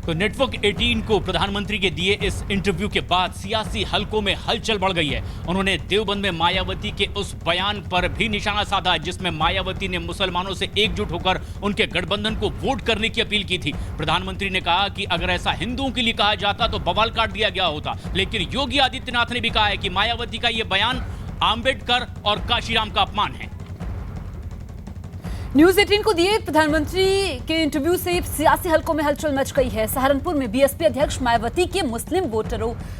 तो नेटवर्क 18 को प्रधानमंत्री के दिए इस इंटरव्यू के बाद सियासी हलकों में हलचल बढ़ गई है। उन्होंने देवबंद में मायावती के उस बयान पर भी निशाना साधा जिसमें मायावती ने मुसलमानों से एकजुट होकर उनके गठबंधन को वोट करने की अपील की थी। प्रधानमंत्री ने कहा कि अगर ऐसा हिंदुओं के लिए कहा जाता तो बवाल काट दिया गया होता, लेकिन योगी आदित्यनाथ ने भी कहा है कि मायावती का यह बयान आंबेडकर और काशीराम का अपमान है। न्यूज 18 को दिए प्रधानमंत्री के इंटरव्यू से सियासी हलकों में हलचल मच गई है। सहारनपुर में बीएसपी अध्यक्ष मायावती के मुस्लिम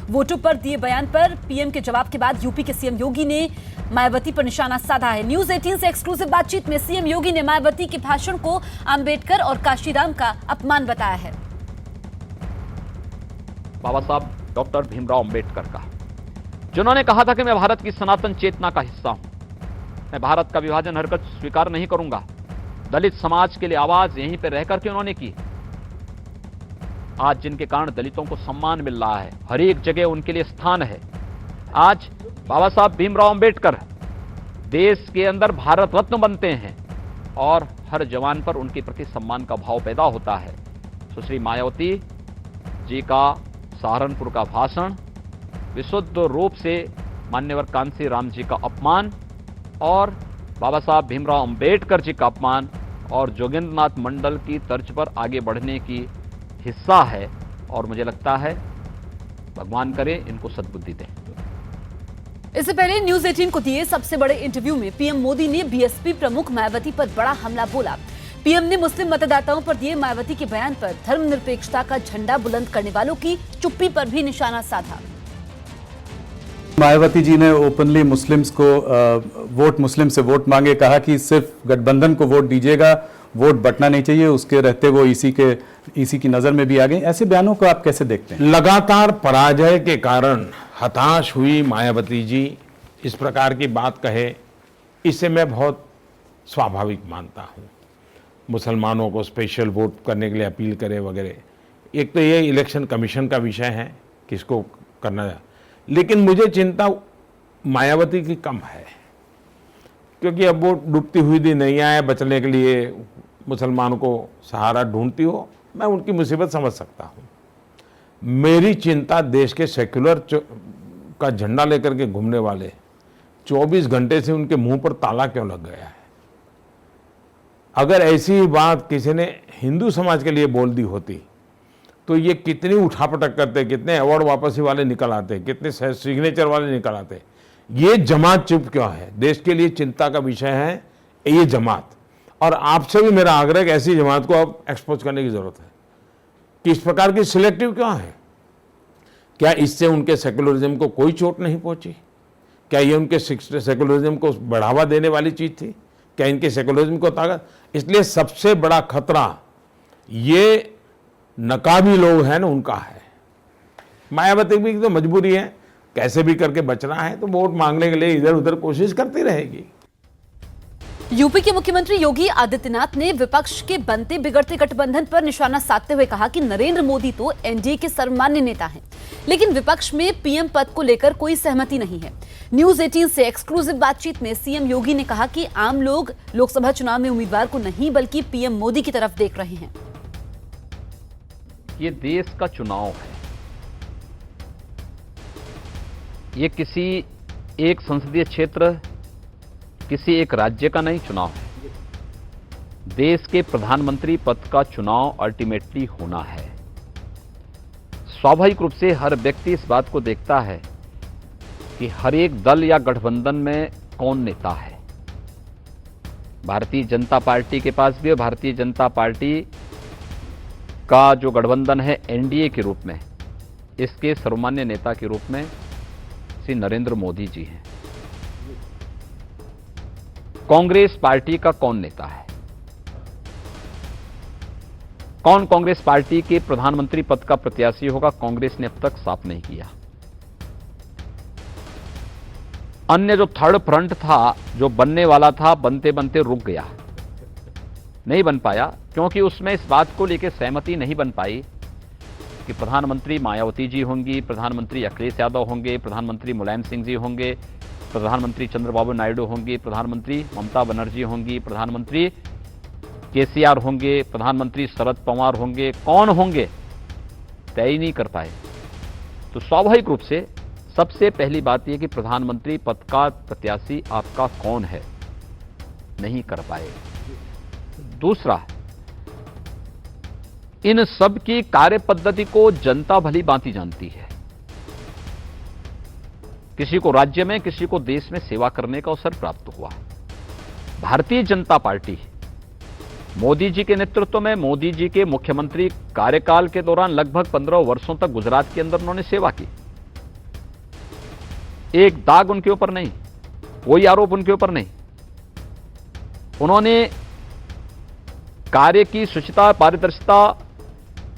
वोटों पर दिए बयान पर पीएम के जवाब के बाद यूपी के सीएम योगी ने मायावती पर निशाना साधा है। न्यूज 18 से एक्सक्लूसिव बातचीत में सीएम योगी ने मायावती के भाषण को आंबेडकर और काशीराम का अपमान बताया है। बाबा साहब डॉक्टर भीमराव अंबेडकर का, जिन्होंने कहा था कि मैं भारत की सनातन चेतना का हिस्सा हूं, मैं भारत का विभाजन हरकत स्वीकार नहीं करूंगा। दलित समाज के लिए आवाज यहीं पर रहकर के उन्होंने की। आज जिनके कारण दलितों को सम्मान मिल रहा है, हर एक जगह उनके लिए स्थान है। आज बाबा साहब भीमराव अंबेडकर देश के अंदर भारत रत्न बनते हैं और हर जवान पर उनके प्रति सम्मान का भाव पैदा होता है। सुश्री मायावती जी का सहारनपुर का भाषण विशुद्ध रूप से मान्यवर कांसी राम जी का अपमान और बाबा साहब भीमराव अंबेडकर जी का अपमान और जोगेंद्रनाथ मंडल की तर्ज पर आगे बढ़ने की हिस्सा है। और मुझे लगता है भगवान करे इनको सद्बुद्धि दें। इससे पहले न्यूज 18 को दिए सबसे बड़े इंटरव्यू में पीएम मोदी ने बीएसपी प्रमुख मायावती पर बड़ा हमला बोला। पीएम ने मुस्लिम मतदाताओं पर दिए मायावती के बयान पर धर्मनिरपेक्षता का झंडा बुलंद करने वालों की चुप्पी पर भी निशाना साधा। मायावती जी ने ओपनली मुस्लिम्स को मुस्लिम से वोट मांगे, कहा कि सिर्फ गठबंधन को वोट दीजिएगा, वोट बंटना नहीं चाहिए। उसके रहते वो इसी की नजर में भी आ गए। ऐसे बयानों को आप कैसे देखते हैं? लगातार पराजय के कारण हताश हुई मायावती जी इस प्रकार की बात कहे, इसे मैं बहुत स्वाभाविक मानता हूँ। मुसलमानों को स्पेशल वोट करने के लिए अपील करे वगैरह, एक तो ये इलेक्शन कमीशन का विषय है किसको करना है, लेकिन मुझे चिंता मायावती की कम है, क्योंकि अब वो डूबती हुई दी नैया है, बचने के लिए मुसलमानों को सहारा ढूंढती हो। मैं उनकी मुसीबत समझ सकता हूँ। मेरी चिंता देश के सेक्युलर का झंडा लेकर के घूमने वाले 24 घंटे से उनके मुंह पर ताला क्यों लग गया है। अगर ऐसी बात किसी ने हिंदू समाज के लिए बोल दी होती तो ये कितनी उठापटक करते, कितने अवार्ड वापसी वाले निकल आते, कितने सिग्नेचर वाले निकल आते। ये जमात चुप क्यों है? देश के लिए चिंता का विषय है ये जमात। और आपसे भी मेरा आग्रह है कि ऐसी जमात को अब एक्सपोज करने की जरूरत है कि इस प्रकार की सिलेक्टिव क्यों है। क्या इससे उनके सेकुलरिज्म को कोई चोट नहीं पहुंची? क्या ये उनके सेकुलरिज्म को बढ़ावा देने वाली चीज थी? क्या इनके सेकुलरिज्म को ताकत? इसलिए सबसे बड़ा खतरा ये नकाबी लोग हैं ना, उनका है। मायावती की तो मजबूरी है, कैसे भी करके बचना है तो वोट मांगने के लिए इधर उधर कोशिश करती रहेगी। यूपी के मुख्यमंत्री योगी आदित्यनाथ ने विपक्ष के बनते बिगड़ते गठबंधन पर निशाना साधते हुए कहा कि नरेंद्र मोदी तो एनडीए के सर्वमान्य नेता हैं, लेकिन विपक्ष में पीएम पद को लेकर कोई सहमति नहीं है। न्यूज 18 से एक्सक्लूसिव बातचीत में सीएम योगी ने कहा कि आम लोग लोकसभा चुनाव में उम्मीदवार को नहीं बल्कि पीएम मोदी की तरफ देख रहे हैं। ये देश का चुनाव है, ये किसी एक संसदीय क्षेत्र, किसी एक राज्य का नहीं चुनाव है। देश के प्रधानमंत्री पद का चुनाव अल्टीमेटली होना है। स्वाभाविक रूप से हर व्यक्ति इस बात को देखता है कि हर एक दल या गठबंधन में कौन नेता है। भारतीय जनता पार्टी के पास भी, भारतीय जनता पार्टी का जो गठबंधन है एनडीए के रूप में, इसके सर्वमान्य नेता के रूप में श्री नरेंद्र मोदी जी हैं। कांग्रेस पार्टी का कौन नेता है? कौन कांग्रेस पार्टी के प्रधानमंत्री पद का प्रत्याशी होगा? कांग्रेस ने अब तक साफ नहीं किया। अन्य जो थर्ड फ्रंट था, जो बनने वाला था, बनते बनते रुक गया, नहीं बन पाया, क्योंकि उसमें इस बात को लेकर सहमति नहीं बन पाई कि प्रधानमंत्री मायावती जी होंगी, प्रधानमंत्री अखिलेश यादव होंगे, प्रधानमंत्री मुलायम सिंह जी होंगे, प्रधानमंत्री चंद्रबाबू नायडू होंगे, प्रधानमंत्री ममता बनर्जी होंगी, प्रधानमंत्री केसीआर होंगे, प्रधानमंत्री शरद पवार होंगे। कौन होंगे तय ही नहीं कर पाए तो स्वाभाविक रूप से सबसे पहली बात यह कि प्रधानमंत्री पद का प्रत्याशी आपका कौन है, नहीं कर पाए। दूसरा, इन सब की कार्य पद्धति को जनता भली भांति जानती है। किसी को राज्य में, किसी को देश में सेवा करने का अवसर प्राप्त हुआ। भारतीय जनता पार्टी मोदी जी के नेतृत्व में, मोदी जी के मुख्यमंत्री कार्यकाल के दौरान लगभग 15 वर्षों तक गुजरात के अंदर उन्होंने सेवा की। एक दाग उनके ऊपर नहीं, कोई आरोप उनके ऊपर नहीं। उन्होंने कार्य की शुचिता, पारदर्शिता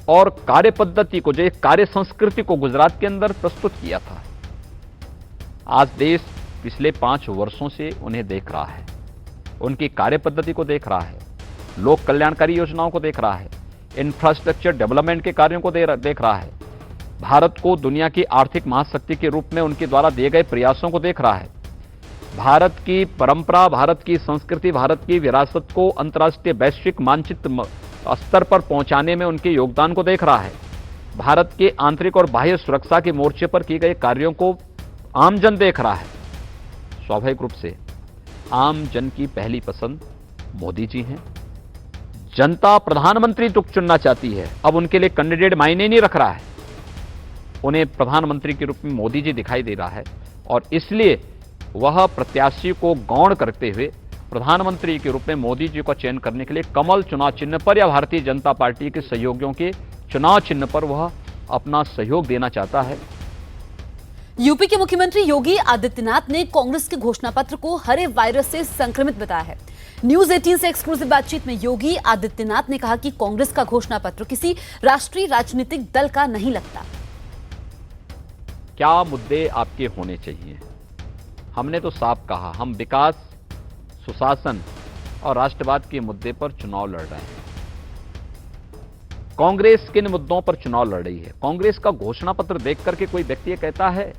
और कार्य पद्धति को, जो एक कार्य संस्कृति को गुजरात के अंदर प्रस्तुत किया था। आज देश पिछले 5 वर्षों से उन्हें देख रहा है, उनकी कार्य पद्धति को देख रहा है, लोक कल्याणकारी योजनाओं को देख रहा है, इंफ्रास्ट्रक्चर डेवलपमेंट के कार्यों को देख रहा है, भारत को दुनिया की आर्थिक महाशक्ति के रूप में उनके द्वारा दिए गए प्रयासों को देख रहा है। भारत की परंपरा, भारत की संस्कृति, भारत की विरासत को अंतर्राष्ट्रीय वैश्विक मानचित्र स्तर पर पहुंचाने में उनके योगदान को देख रहा है। भारत के आंतरिक और बाह्य सुरक्षा के मोर्चे पर किए गए कार्यों को आम जन देख रहा है। स्वाभाविक रूप से आम जन की पहली पसंद मोदी जी हैं। जनता प्रधानमंत्री तो चुनना चाहती है, अब उनके लिए कैंडिडेट मायने नहीं रख रहा है, उन्हें प्रधानमंत्री के रूप में मोदी जी दिखाई दे रहा है और इसलिए वह प्रत्याशी को गौण करते हुए प्रधानमंत्री के रूप में मोदी जी का चयन करने के लिए कमल चुनाव चिन्ह पर या भारतीय जनता पार्टी के सहयोगियों के चुनाव चिन्ह पर वह अपना सहयोग देना चाहता है। यूपी के मुख्यमंत्री योगी आदित्यनाथ ने कांग्रेस के घोषणा पत्र को हरे वायरस से संक्रमित बताया है। न्यूज 18 से एक्सक्लूसिव बातचीत में योगी आदित्यनाथ ने कहा कि कांग्रेस का घोषणा पत्र किसी राष्ट्रीय राजनीतिक दल का नहीं लगता। क्या मुद्दे आपके होने चाहिए? हमने तो साफ कहा, हम विकास, सुशासन और राष्ट्रवाद के मुद्दे पर चुनाव लड़ रहे हैं। कांग्रेस किन मुद्दों पर चुनाव लड़ रही है? कांग्रेस का घोषणा पत्र देख करके कोई व्यक्ति ये कहता है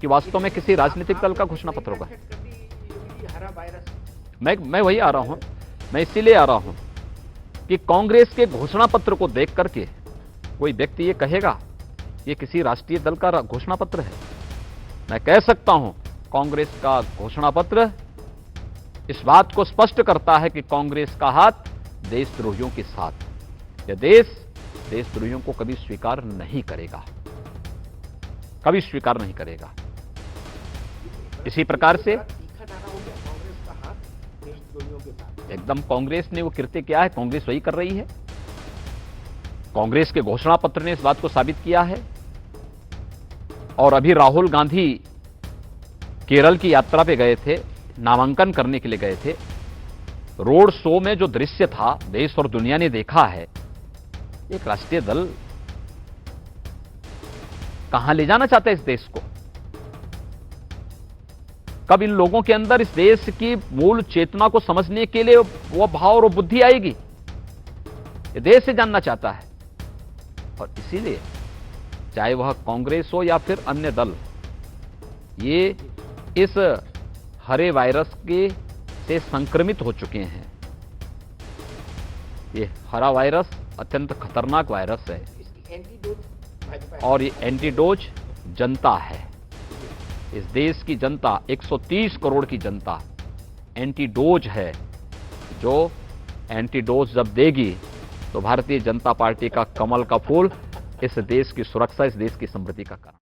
कि वास्तव में किसी राजनीतिक दल का घोषणा पत्र होगा? मैं वही आ रहा हूं, मैं इसीलिए आ रहा हूं कि कांग्रेस के घोषणा पत्र को देख करके कोई व्यक्ति ये कहेगा ये किसी राष्ट्रीय दल का घोषणा पत्र है? मैं कह सकता हूं कांग्रेस का घोषणा पत्र इस बात को स्पष्ट करता है कि कांग्रेस का हाथ देशद्रोहियों के साथ। यह देश देशद्रोहियों को कभी स्वीकार नहीं करेगा, कभी स्वीकार नहीं करेगा। इसी प्रकार से एकदम कांग्रेस ने वो कृत्य किया है, कांग्रेस वही कर रही है। कांग्रेस के घोषणा पत्र ने इस बात को साबित किया है। और अभी राहुल गांधी केरल की यात्रा पे गए थे, नामांकन करने के लिए गए थे। रोड शो में जो दृश्य था देश और दुनिया ने देखा है, एक राष्ट्रीय दल कहां ले जाना चाहता है इस देश को? कब इन लोगों के अंदर इस देश की मूल चेतना को समझने के लिए वो भाव और बुद्धि आएगी? ये देश से जानना चाहता है। और इसीलिए चाहे वह कांग्रेस हो या फिर अन्य दल, ये इस हरे वायरस के से संक्रमित हो चुके हैं। ये हरा वायरस अत्यंत खतरनाक वायरस है और ये एंटीडोज जनता है। इस देश की जनता, 130 करोड़ की जनता एंटीडोज है। जो एंटीडोज जब देगी तो भारतीय जनता पार्टी का कमल का फूल इस देश की सुरक्षा, इस देश की समृद्धि का कारण।